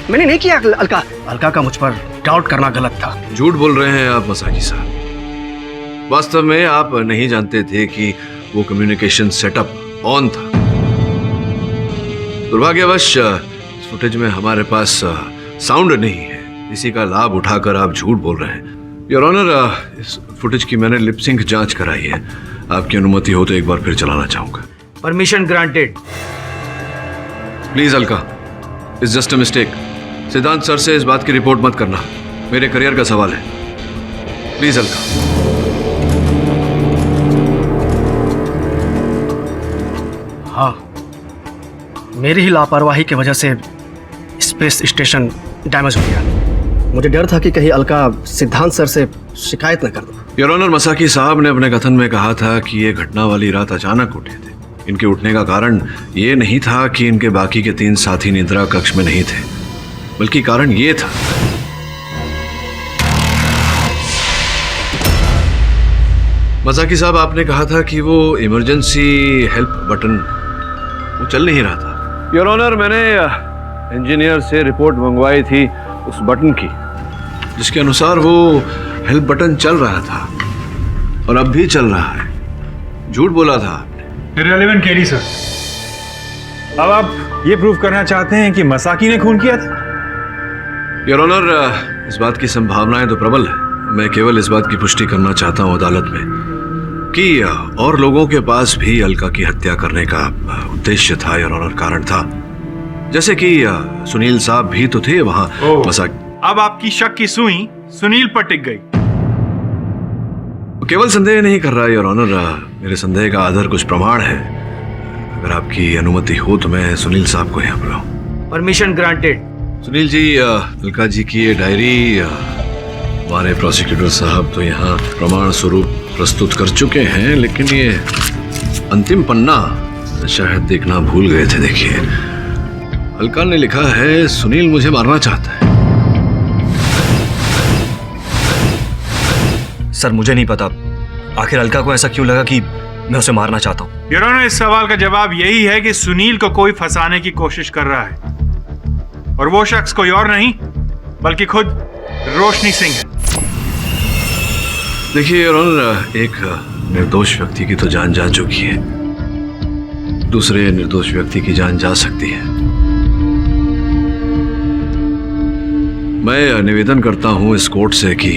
मैंने नहीं किया। अलका का मुझ पर डाउट करना गलत था। झूठ बोल रहे हैं आप मसाकी साहब। वास्तव में आप नहीं जानते थे कि वो कम्युनिकेशन सेटअप ऑन था। दुर्भाग्यवश फुटेज में हमारे पास साउंड नहीं है। इसी का लाभ उठाकर आप झूठ बोल रहे हैं योर ऑनर। इस फुटेज की मैंने लिप सिंक जांच कराई है। आपकी अनुमति हो तो एक बार फिर चलाना चाहूंगा। Permission granted. Please Alka, it's just a mistake. सिद्धांत सर से इस बात की रिपोर्ट मत करना, मेरे करियर का सवाल है। प्लीज अलका। हाँ, मेरी ही लापरवाही की वजह से स्पेस स्टेशन डैमेज हो गया। मुझे डर था कि कहीं अलका सिद्धांत सर से शिकायत न कर दो। योर ऑनर, मसाकी साहब ने अपने कथन में कहा था कि ये घटना वाली रात अचानक उठे थे। इनके उठने का कारण ये नहीं था कि इनके बाकी के 3 साथी निद्रा कक्ष में नहीं थे, बल्कि कारण ये था मसाकी साहब, आपने कहा था कि वो इमरजेंसी हेल्प बटन वो चल नहीं रहा था। योर ऑनर, मैंने इंजीनियर से रिपोर्ट मंगवाई थी उस बटन की, जिसके अनुसार वो हेल्प बटन चल रहा था और अब भी चल रहा है। झूठ बोला था आपने। इररिलेवेंट केरी सर। अब आप ये प्रूव करना चाहते हैं कि मसाकी ने खून किया था? योर ऑनर, इस बात की संभावनाएं तो प्रबल है। मैं केवल इस बात की पुष्टि करना चाहता हूं अदालत में कि और लोगों के पास भी अलका की हत्या करने का उद्देश्य था, योर ऑनर, कारण था। जैसे कि सुनील साहब भी तो थे वहां मसाक। अब आपकी शक की सुई सुनील पर टिक गई। केवल संदेह नहीं कर रहा योर ऑनर, मेरे संदेह का आधार कुछ प्रमाण है। अगर आपकी अनुमति हो तो मैं सुनील साहब को यहाँ बुलाऊं। Permission granted. सुनील जी, अलका जी की ये डायरी हमारे प्रोसिक्यूटर साहब तो यहाँ प्रमाण स्वरूप प्रस्तुत कर चुके हैं, लेकिन ये अंतिम पन्ना शायद देखना भूल गए थे। देखिए, अलका ने लिखा है, सुनील मुझे मारना चाहता है। सर मुझे नहीं पता आखिर अलका को ऐसा क्यों लगा कि मैं उसे मारना चाहता हूँ। योर ऑनर, इस सवाल का जवाब यही है कि सुनील को कोई फंसाने की कोशिश कर रहा है, और वो शख्स कोई और नहीं बल्कि खुद रोशनी सिंह है। देखिए योर ऑनर, एक निर्दोष व्यक्ति की तो जान जा चुकी है, दूसरे निर्दोष व्यक्ति की जान जा सकती है। मैं निवेदन करता हूं इस कोर्ट से कि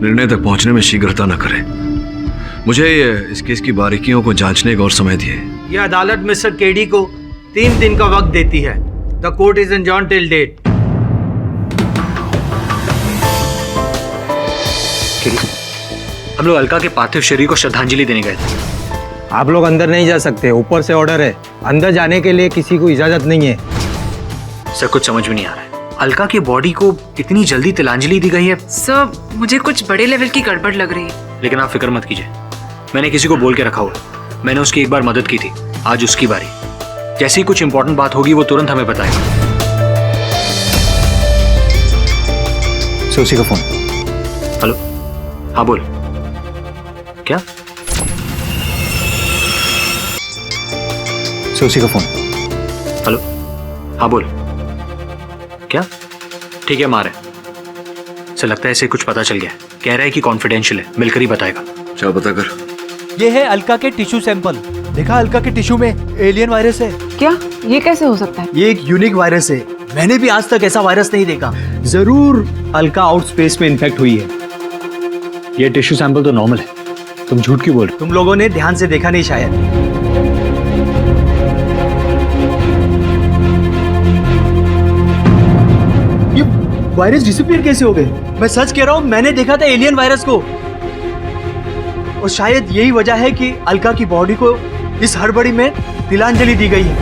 निर्णय तक पहुंचने में शीघ्रता न करें। मुझे इस केस की बारीकियों को जांचने का और समय दिए। यह अदालत मिस्टर केडी को 3 दिन का वक्त देती है। The court is adjourn till date. हम लोग अलका के पार्थिव शरीर को श्रद्धांजलि देने गए थे। आप लोग अंदर नहीं जा सकते, ऊपर से ऑर्डर है। अंदर जाने के लिए किसी को इजाजत नहीं है। सर कुछ समझ में नहीं आ रहा है। अलका की बॉडी को इतनी जल्दी तिलांजलि दी गई है। सर मुझे कुछ बड़े लेवल की गड़बड़ लग रही है। लेकिन आप फिक्र मत कीजिए, मैंने किसी को बोल के रखा हुआ। मैंने उसकी एक बार मदद की थी, आज उसकी बारी। जैसी कुछ इंपॉर्टेंट बात होगी वो तुरंत हमें बताएगा। उसी का फोन। हेलो, हाँ बोल। क्या? उसी का फोन। हेलो, हाँ बोल। क्या? ठीक है, मारे। से लगता है इसे कुछ पता चल गया। कह रहा है कि कॉन्फिडेंशियल है, मिलकर ही बताएगा। क्या पता कर। ये है अलका के टिश्यू सैंपल। देखा, अलका के टिश्यू में एलियन वायरस है। क्या? ये कैसे हो सकता है? ये एक यूनिक वायरस है, मैंने भी आज तक ऐसा वायरस नहीं देखा। जरूर अलका आउट स्पेस में इन्फेक्ट हुई है। ये टिश्यू सैंपल तो नॉर्मल है, तुम झूठ क्यों बोल रहे हो? तुम लोगों ने ध्यान से देखा नहीं शायद। ये वायरस डिसअपीयर कैसे हो गए? मैं सच कह रहा हूं, मैंने देखा था एलियन वायरस को। और शायद यही वजह है कि अलका की बॉडी को इस हड़बड़ी में तिलांजलि दी गई है।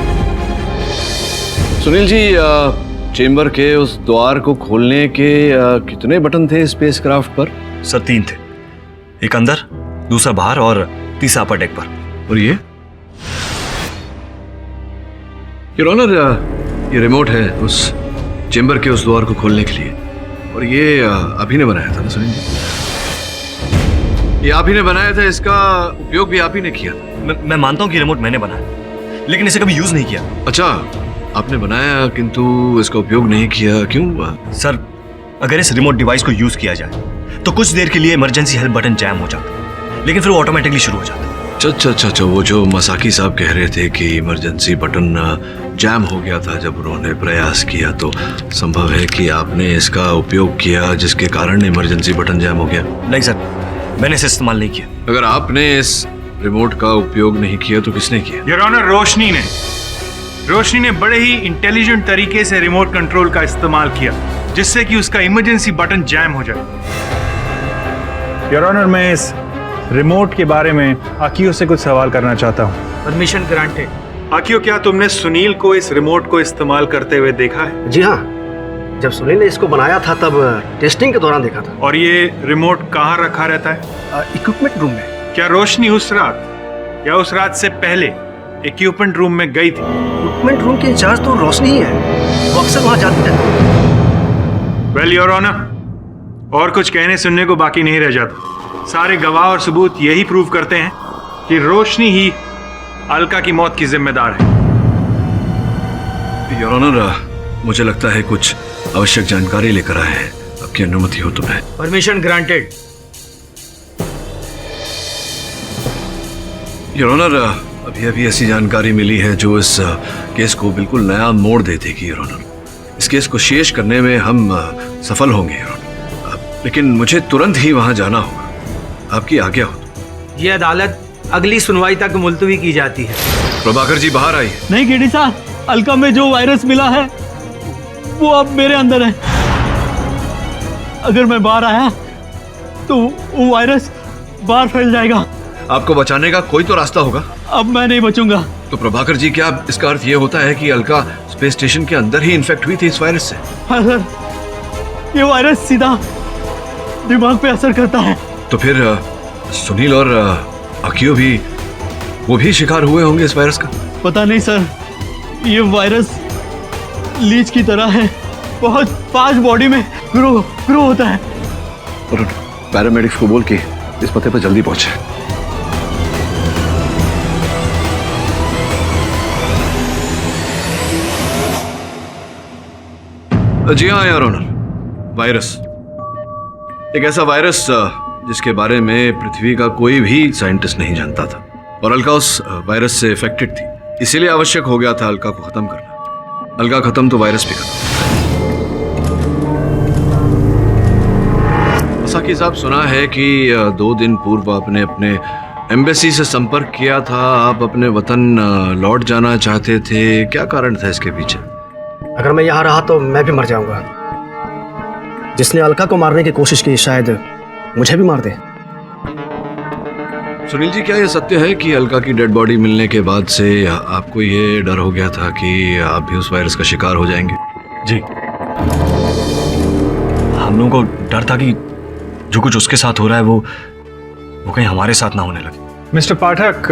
सुनील जी, चेंबर के उस द्वार को खोलने के कितने बटन थे स्पेसक्राफ्ट पर? सर 3 थे, एक अंदर, दूसरा बाहर और तीसरा अपर डेक पर। और ये योर ऑनर, ये रिमोट है उस चेंबर के उस द्वार को खोलने के लिए, और ये आप ही ने बनाया था ना सुनील जी? ये आप ही ने बनाया था, इसका उपयोग भी आप ही ने किया था। मैं मानता हूं कि रिमोट मैंने बनाया, लेकिन इसे कभी यूज नहीं किया। अच्छा, आपने बनाया किंतु इसका उपयोग नहीं किया, क्यों? सर, अगर इस रिमोट डिवाइस को यूज किया जाए तो कुछ देर के लिए इमरजेंसी हेल्प बटन जैम हो जाता है, लेकिन फिर वो ऑटोमेटिकली शुरू हो जाता है। अच्छा, वो जो मसाकी साहब कह रहे थे कि इमरजेंसी बटन जैम हो गया था जब उन्होंने प्रयास किया, तो संभव है कि आपने इसका उपयोग किया जिसके कारण इमरजेंसी बटन जैम हो गया। नहीं सर, मैंने इसे इस्तेमाल नहीं किया। अगर आपने इस रिमोट का उपयोग नहीं किया तो किसने किया? योर ऑनर, रोशनी ने बड़े ही इंटेलिजेंट तरीके से रिमोट कंट्रोल का इस्तेमाल किया, जिससे कि उसका इमरजेंसी बटन जैम हो जाए। योर ऑनर, मैं इस रिमोट के बारे में आकियो से कुछ सवाल करना चाहता हूँ। Permission granted. आकियो, क्या तुमने सुनील को इस रिमोट को इस्तेमाल करते हुए देखा है? जी हाँ, जब सुनील ने इसको बनाया था तब टेस्टिंग के दौरान देखा था। और ये रिमोट कहाँ रखा रहता है? इक्विपमेंट रूम में। क्या रोशनी उस रात या उस रात से पहले इक्विपमेंट रूम में गई थी? इक्विपमेंट रूम की इंचार्ज तो रोशनी ही है, वो अक्सर वहां जाती रहती। वेल योर ऑनर, और कुछ कहने सुनने को बाकी नहीं रह जाता। सारे गवाह और सबूत यही प्रूव करते हैं कि रोशनी ही अलका की मौत की जिम्मेदार है। योर ऑनर, मुझे लगता है कुछ आवश्यक जानकारी लेकर आए हैं। आपकी अनुमति हो तो मैं। Permission granted. योर ऑनर, अभी अभी ऐसी जानकारी मिली है जो इस केस को बिल्कुल नया मोड़ दे देगी योर ऑनर। इस केस को शेष करने में हम सफल होंगे योर ऑनर, लेकिन मुझे तुरंत ही वहां जाना होगा। आपकी आज्ञा हो। ये अदालत अगली सुनवाई तक मुलतवी की जाती है। प्रभाकर जी बाहर आइए। नहीं केडी साहब, अलका में जो वायरस मिला है वो अब मेरे अंदर है। अगर मैं बाहर आया तो वो वायरस बाहर फैल जाएगा। आपको बचाने का कोई तो रास्ता होगा। अब मैं नहीं बचूंगा। तो प्रभाकर जी, क्या इसका अर्थ ये होता है कि अलका स्पेस स्टेशन के अंदर ही इन्फेक्ट हुई थी इस वायरस से? हाँ सर, ये वायरस सीधा दिमाग पे असर करता है। तो फिर सुनील और अकियो भी, वो भी शिकार हुए होंगे इस वायरस का? पता नहीं सर, ये वायरस लीच की तरह है, बहुत फास्ट बॉडी में ग्रो होता है। और पैरामेडिक्स को बोल के इस पते पर जल्दी पहुंचे। जी हाँ योर ऑनर, वायरस, एक ऐसा वायरस जिसके बारे में पृथ्वी का कोई भी साइंटिस्ट नहीं जानता था, और अलका उस वायरस से इफेक्टेड थी। इसीलिए आवश्यक हो गया था अलका को खत्म करना। अलका खत्म तो वायरस भी खत्म। साकी साहब, सुना है कि 2 दिन पूर्व आपने अपने एम्बेसी से संपर्क किया था। आप अपने वतन लौट जाना चाहते थे, क्या कारण था इसके पीछे? अगर मैं यहाँ रहा तो मैं भी मर जाऊंगा। जिसने अलका को मारने की कोशिश की शायद मुझे भी मार दे। सुनील जी, क्या यह सत्य है कि अलका की डेड बॉडी मिलने के बाद से आपको ये डर हो गया था कि आप भी उस वायरस का शिकार हो जाएंगे? जी, हम लोगों को डर था कि जो कुछ उसके साथ हो रहा है वो कहीं हमारे साथ ना होने लगे। मिस्टर पाठक,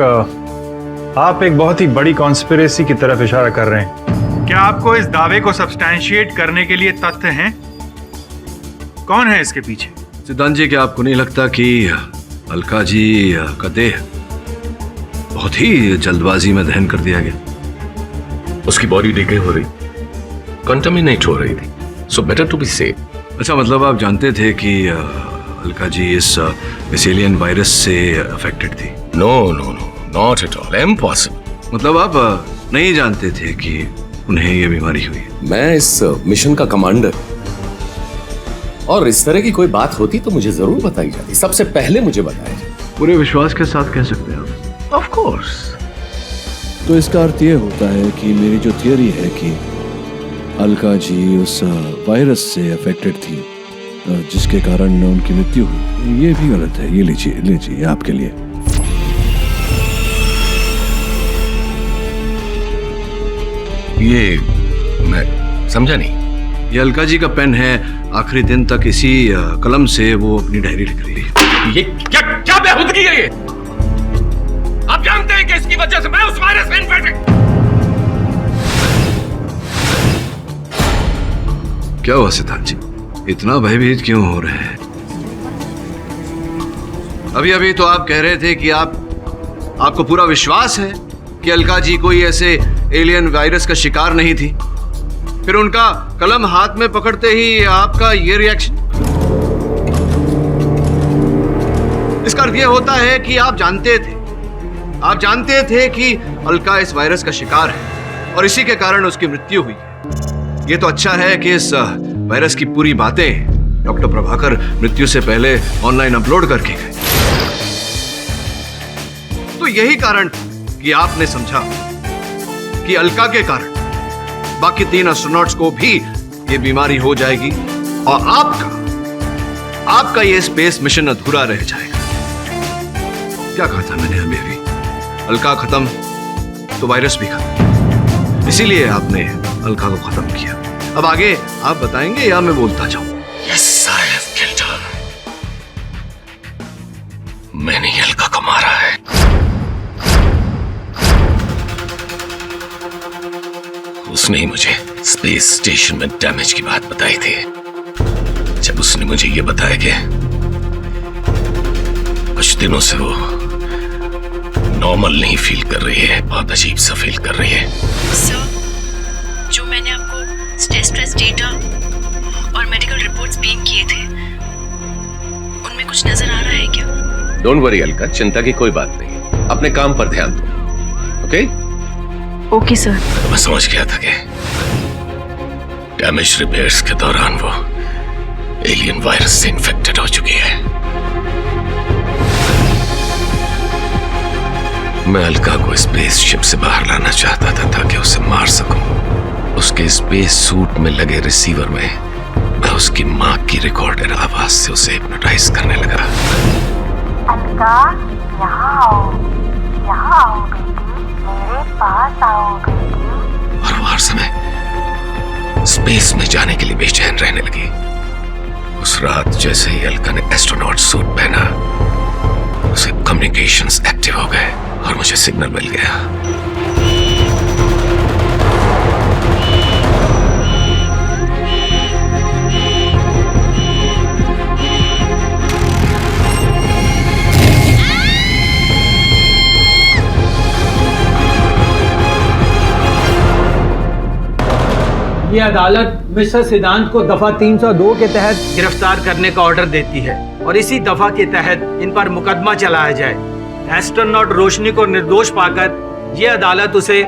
आप एक बहुत ही बड़ी कॉन्स्पिरेसी की तरफ इशारा कर रहे हैं। क्या आपको इस दावे को सब्सटैंशिएट करने के लिए तथ्य हैं? कौन है इसके पीछे? सिद्धांत जी, क्या आपको नहीं लगता कि अलका जी का देह बहुत ही जल्दबाजी में दहन कर दिया गया? उसकी बॉडी डिके हो रही, कंटामिनेट हो रही थी, so better to be safe. अच्छा, मतलब आप जानते थे कि अलका जी इस एलियन वायरस से अफेक्टेड थी? No no no, not at all, impossible. मतलब आप नहीं जानते थे कि उन्हें ये बीमारी हुई? मैं इस मिशन का कमांडर, और इस तरह की कोई बात होती तो मुझे जरूर बताई जाती, सबसे पहले मुझे बताया जाती। पूरे विश्वास के साथ कह सकते हैं आप? Of course. तो इसका अर्थ ये होता है कि मेरी जो थियरी है कि अलका जी उस वायरस से अफेक्टेड थी जिसके कारण उनकी मृत्यु हुई, ये भी गलत है। ये लीजिए आपके लिए। ये मैं समझा नहीं। ये अलका जी का पेन है। आखिरी दिन तक इसी कलम से वो अपनी डायरी लिख रही है। ये क्या बेहूदगी है ये? आप जानते हैं कि इसकी वजह से मैं उस वायरस में इन्फेक्टेड। क्या हुआ सिद्धांत जी, इतना भयभीत क्यों हो रहे हैं? अभी तो आप कह रहे थे कि आपको पूरा विश्वास है कि अलका जी कोई ऐसे एलियन वायरस का शिकार नहीं थी। फिर उनका कलम हाथ में पकड़ते ही आपका ये रिएक्शन। इसका अर्थ यह होता है कि आप जानते थे कि अलका इस वायरस का शिकार है और इसी के कारण उसकी मृत्यु हुई है। ये तो अच्छा है कि इस वायरस की पूरी बातें डॉक्टर प्रभाकर मृत्यु से पहले ऑनलाइन अपलोड करके गए। तो यही कारण कि आपने समझा कि अलका के कारण बाकी 3 एस्ट्रोनॉट्स को भी ये बीमारी हो जाएगी और आपका ये स्पेस मिशन अधूरा रह जाएगा। क्या कहा था मैंने अभी? अलका खत्म तो वायरस भी खत्म। इसीलिए आपने अलका को खत्म किया। अब आगे आप बताएंगे या मैं बोलता जाऊं? Yes, I have killed her. मैंने ही अलका को मारा है। उसने ही मुझे स्पेस स्टेशन में डैमेज की बात बताई थी। जब उसने मुझे ये बताया कि कुछ दिनों से वो नॉर्मल नहीं फील कर रही है, बहुत अजीब सा फील कर रही है। सर, जो मैंने आपको स्ट्रेस डेटा और मेडिकल रिपोर्ट्स पिंग किए थे, उनमें कुछ नजर आ रहा है क्या? डोंट वरी अलका, चिंता की कोई बात नहीं। अपने काम पर ध्यान दो। ओके? Okay sir. मैं समझ गया था कि डैमेज रिपेयर्स के दौरान वो एलियन वायरस से इन्फेक्टेड हो चुकी है। मैं अलका को स्पेसशिप से बाहर लाना चाहता था ताकि उसे मार सकूं। उसके स्पेस सूट में लगे रिसीवर में मैं उसकी मां की रिकॉर्डेड आवाज से उसे हिप्नोटाइज करने लगा। अलका, यहाँ आओ बेटी, मेरे पास आओ बेटी। और वो हर समय स्पेस में जाने के लिए बेचैन रहने लगी। उस रात जैसे ही अलका ने एस्ट्रोनॉट सूट पहना, उसे कम्युनिकेशंस एक्टिव हो गए और मुझे सिग्नल मिल गया। ये अदालत मिस्टर सिद्धांत को दफा 302 के तहत गिरफ्तार करने का ऑर्डर देती है और इसी दफा के तहत इन पर मुकदमा चलाया जाए। एस्ट्रोनॉट रोशनी को निर्दोष पाकर ये अदालत उसे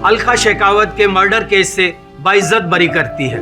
अलका शेखावत के मर्डर केस से बाइज्जत बरी करती है।